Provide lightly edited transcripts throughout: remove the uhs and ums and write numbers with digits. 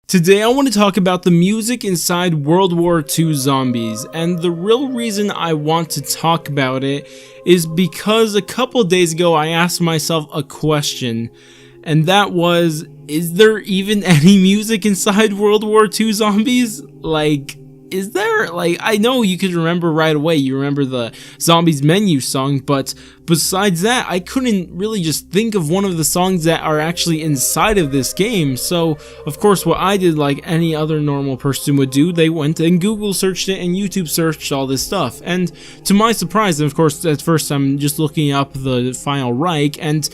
Today I want to talk about the music inside World War II zombies, and the real reason I want to talk about it is because a couple days ago I asked myself a question, and that was, is there even any music inside World War II zombies? Is there? I know you could remember right away, you remember the Zombies menu song, but besides that, I couldn't really just think of one of the songs that are actually inside of this game. So, of course, what I did, like any other normal person would do, they went and Google searched it and YouTube searched all this stuff. And to my surprise, and of course, at first I'm just looking up the Final Reich, and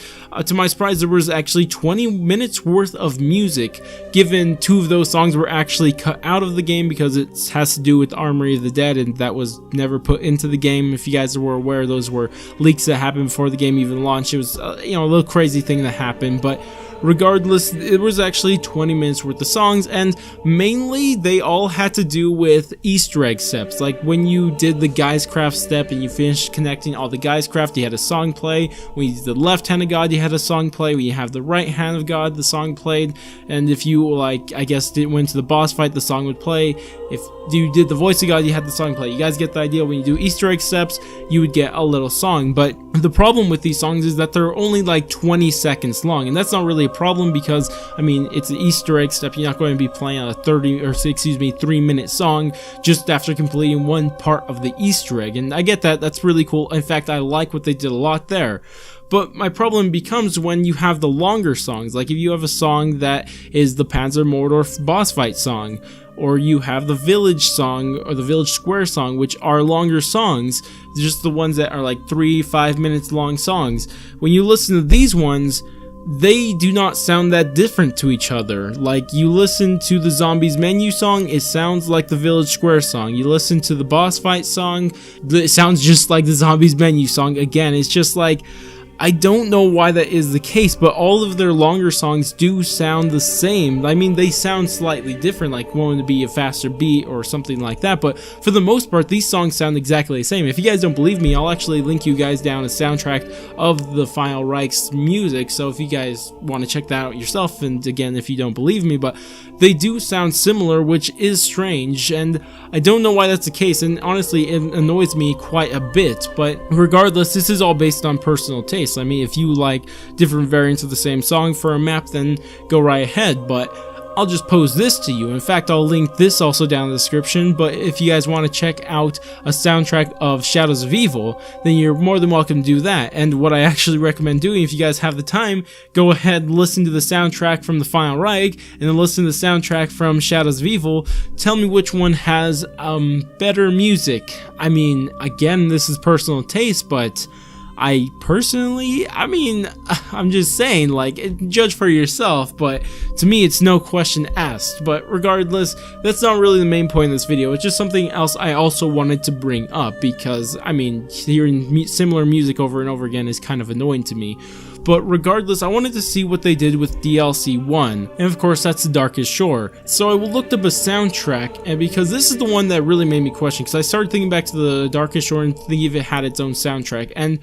to my surprise, there was actually 20 minutes worth of music, given 2 of those songs were actually cut out of the game because it has to do with Armory of the Dead, and that was never put into the game. If you guys were aware, those were leaks that happened before the game even launched. It was a little crazy thing that happened, but regardless, it was actually 20 minutes worth of songs, and mainly they all had to do with Easter egg steps. Like when you did the Geistcraft step and you finished connecting all the Geistcraft, you had a song play. When you did the left hand of God, you had a song play. When you have the right hand of God, the song played. And if you went to the boss fight, the song would play. If you did the voice of God, you had the song play. You guys get the idea. When you do Easter egg steps, you would get a little song. But the problem with these songs is that they're only like 20 seconds long, and that's not really a problem because, I mean, it's an Easter egg step. You're not going to be playing a 3-minute song just after completing one part of the Easter egg, and I get that. That's really cool. In fact, I like what they did a lot there. But my problem becomes when you have the longer songs, like if you have a song that is the Panzer Mordor boss fight song, or you have the Village song or the Village Square song, which are longer songs, just the ones that are like 3-5 minutes long songs. When you listen to these ones, they do not sound that different to each other. Like, you listen to the Zombies menu song, it sounds like the Village Square song. You listen to the boss fight song, it sounds just like the Zombies menu song. Again, it's just like, I don't know why that is the case, but all of their longer songs do sound the same. I mean, they sound slightly different, like one to be a faster beat or something like that, but for the most part, these songs sound exactly the same. If you guys don't believe me, I'll actually link you guys down a soundtrack of the Final Reich's music, so if you guys want to check that out yourself, and again, if you don't believe me, but they do sound similar, which is strange, and I don't know why that's the case, and honestly, it annoys me quite a bit, but regardless, this is all based on personal taste. I mean, if you like different variants of the same song for a map, then go right ahead, but I'll just pose this to you. In fact, I'll link this also down in the description, but if you guys want to check out a soundtrack of Shadows of Evil, then you're more than welcome to do that. And what I actually recommend doing, if you guys have the time, go ahead and listen to the soundtrack from the Final Reich, and then listen to the soundtrack from Shadows of Evil. Tell me which one has better music. I mean, again, this is personal taste, but I'm just saying, like, judge for yourself, but to me, it's no question asked. But regardless, that's not really the main point of this video. It's just something else I also wanted to bring up, because, I mean, hearing similar music over and over again is kind of annoying to me. But regardless, I wanted to see what they did with DLC 1, and of course that's The Darkest Shore. So I looked up a soundtrack, and because this is the one that really made me question, because I started thinking back to The Darkest Shore and thinking if it had its own soundtrack, and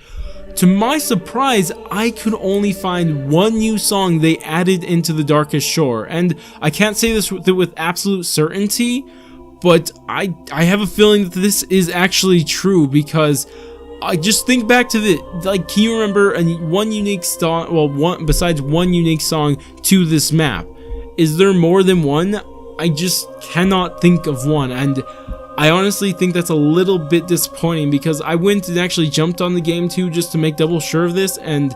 to my surprise, I could only find one new song they added into The Darkest Shore, and I can't say this with absolute certainty, but I have a feeling that this is actually true, because I just think back to can you remember one unique song, besides one unique song to this map? Is there more than one? I just cannot think of one, and I honestly think that's a little bit disappointing, because I went and actually jumped on the game too just to make double sure of this, and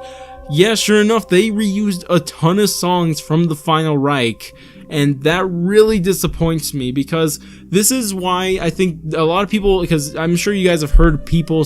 yeah, sure enough, they reused a ton of songs from the Final Reich, and that really disappoints me, because this is why I think a lot of people, because I'm sure you guys have heard people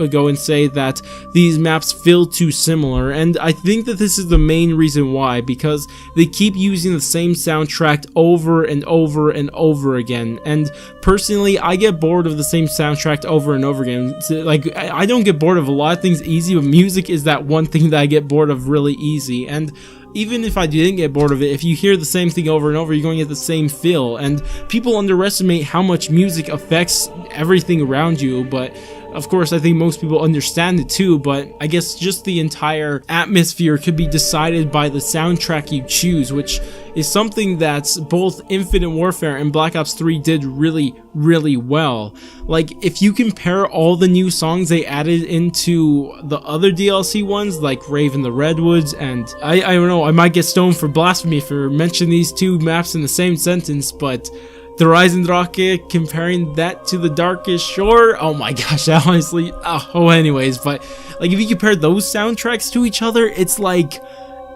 go and say that these maps feel too similar, and I think that this is the main reason why, because they keep using the same soundtrack over and over and over again, and personally, I get bored of the same soundtrack over and over again. Like, I don't get bored of a lot of things easy, but music is that one thing that I get bored of really easy, and even if I didn't get bored of it, if you hear the same thing over and over, you're going to get the same feel, and people underestimate how much music affects everything around you, but Of course, I think most people understand it too, but I guess just the entire atmosphere could be decided by the soundtrack you choose, which is something that's both Infinite Warfare and Black Ops 3 did really, really well. Like, if you compare all the new songs they added into the other DLC ones, like Rave in the Redwoods, and I don't know, I might get stoned for blasphemy for mentioning these two maps in the same sentence, but the Rising Drake, comparing that to the Darkest Shore, oh my gosh, that honestly, anyways, but like if you compare those soundtracks to each other, it's like,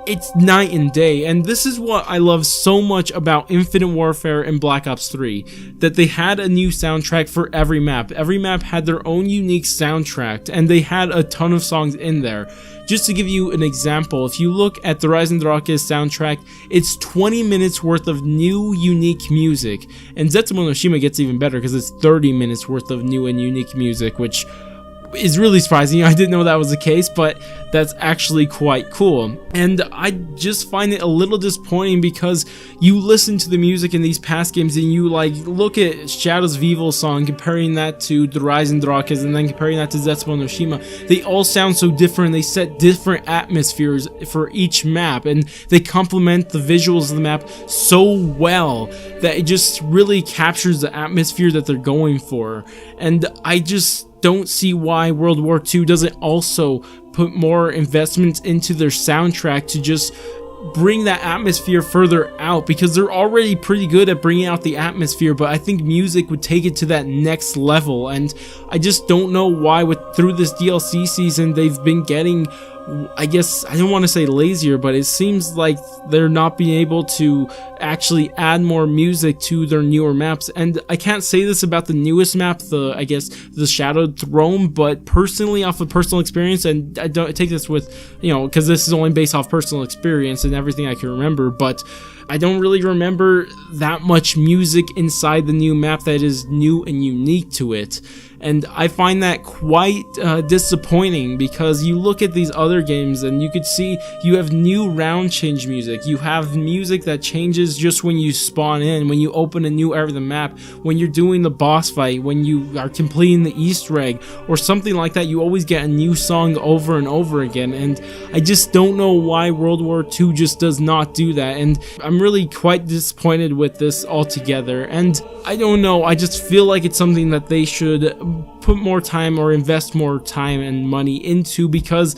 it's night and day. And this is what I love so much about Infinite Warfare and Black Ops 3, that they had a new soundtrack for every map. Every map had their own unique soundtrack, and they had a ton of songs in there. Just to give you an example, if you look at the Rising Drake's soundtrack, it's 20 minutes worth of new unique music, and Zetsumo no Shima gets even better because it's 30 minutes worth of new and unique music, which is really surprising. I didn't know that was the case, but that's actually quite cool. And I just find it a little disappointing because you listen to the music in these past games and you like look at Shadows of Evil song, comparing that to the Rising Drakes, and then comparing that to Zetsumo no Shima. They all sound so different. They set different atmospheres for each map, and they complement the visuals of the map so well that it just really captures the atmosphere that they're going for. And I just don't see why World War II doesn't also put more investments into their soundtrack to just bring that atmosphere further out, because they're already pretty good at bringing out the atmosphere, but I think music would take it to that next level. And I just don't know why through this DLC season they've been getting, I guess, I don't want to say lazier, but it seems like they're not being able to actually add more music to their newer maps. And I can't say this about the newest map, I guess the Shadowed Throne, but personally, off of personal experience, and I don't take this with, because this is only based off personal experience and everything I can remember, but I don't really remember that much music inside the new map that is new and unique to it. And I find that quite disappointing, because you look at these other games and you could see you have new round change music. You have music that changes just when you spawn in, when you open a new area of the map, when you're doing the boss fight, when you are completing the Easter egg, or something like that. You always get a new song over and over again. And I just don't know why World War II just does not do that. And I'm really quite disappointed with this altogether. And I don't know, I just feel like it's something that they should put more time or invest more time and money into, because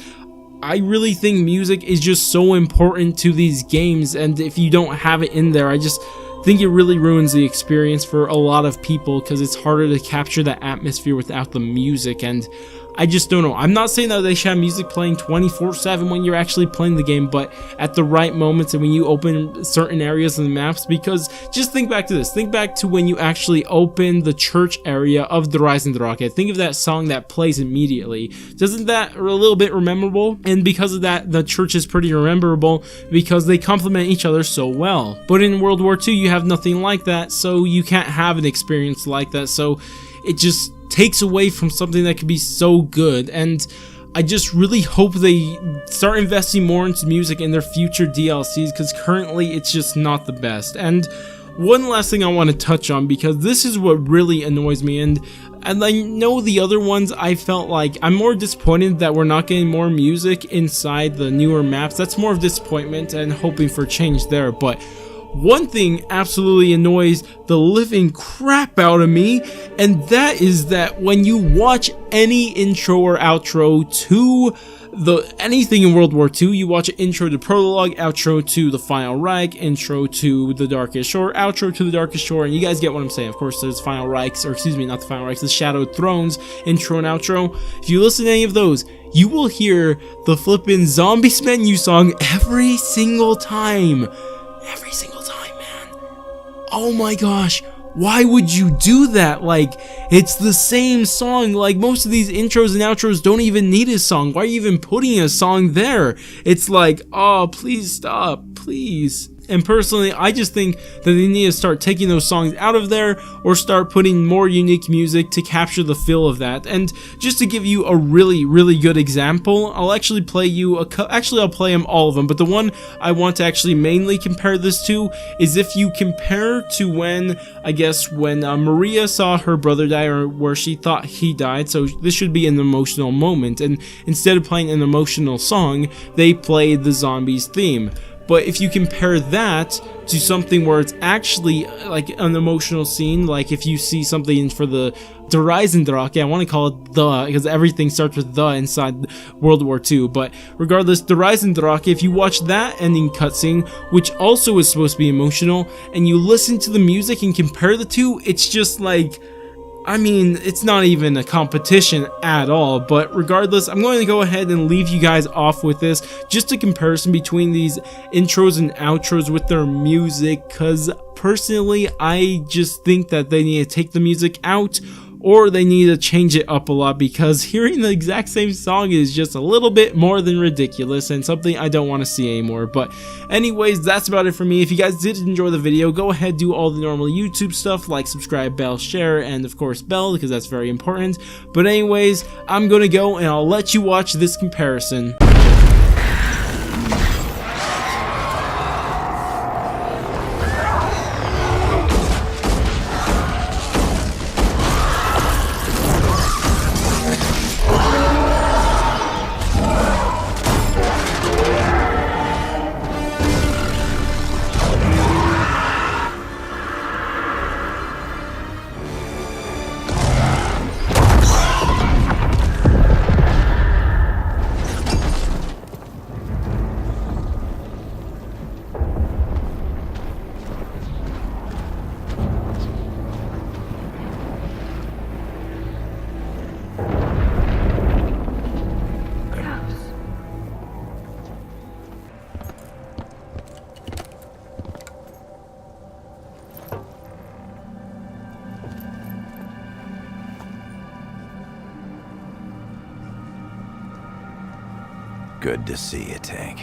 I really think music is just so important to these games, and if you don't have it in there, I just think it really ruins the experience for a lot of people, because it's harder to capture that atmosphere without the music. And I just don't know. I'm not saying that they should have music playing 24/7 when you're actually playing the game, but at the right moments and when you open certain areas of the maps, because just think back to this. Think back to when you actually open the church area of the Rising Drake. Think of that song that plays immediately. Doesn't that a little bit rememberable? And because of that, the church is pretty rememberable because they complement each other so well. But in World War II, you have nothing like that, so you can't have an experience like that. So it just takes away from something that could be so good. And I just really hope they start investing more into music in their future DLCs, because currently it's just not the best. And one last thing I want to touch on, because this is what really annoys me, and I know the other ones, I felt like I'm more disappointed that we're not getting more music inside the newer maps. That's more of disappointment and hoping for change there. But one thing absolutely annoys the living crap out of me, and that is that when you watch any intro or outro to anything in World War II, you watch an intro to Prologue, outro to the Final Reich, intro to the Darkest Shore, outro to the Darkest Shore, and you guys get what I'm saying. Of course, there's Final Reichs, or excuse me, not the Final Reichs, the Shadowed Thrones, intro and outro. If you listen to any of those, you will hear the flippin' Zombies menu song every single time. Every single time, man. Oh my gosh. Why would you do that? Like, it's the same song. Like, most of these intros and outros don't even need a song. Why are you even putting a song there? It's like, oh, please stop, please. And personally, I just think that they need to start taking those songs out of there or start putting more unique music to capture the feel of that. And just to give you a really good example, I'll actually play you I'll play them, all of them, but the one I want to actually mainly compare this to is if you compare to when, I guess, when Maria saw her brother die, or where she thought he died. So this should be an emotional moment, and instead of playing an emotional song, they played the zombies theme. But if you compare that to something where it's actually like an emotional scene, like if you see something for the Reisendrache, I want to call it the, because everything starts with the inside World War II, but regardless, the Reisendrache, if you watch that ending cutscene, which also is supposed to be emotional, and you listen to the music and compare the two, it's just like, I mean, it's not even a competition at all. But regardless, I'm going to go ahead and leave you guys off with this, just a comparison between these intros and outros with their music, because personally, I just think that they need to take the music out, or they need to change it up a lot, because hearing the exact same song is just a little bit more than ridiculous and something I don't want to see anymore. But anyways, that's about it for me. If you guys did enjoy the video, go ahead, do all the normal YouTube stuff like subscribe, bell, share, and of course bell, because that's very important. But anyways, I'm gonna go and I'll let you watch this comparison. Good to see you, Tank.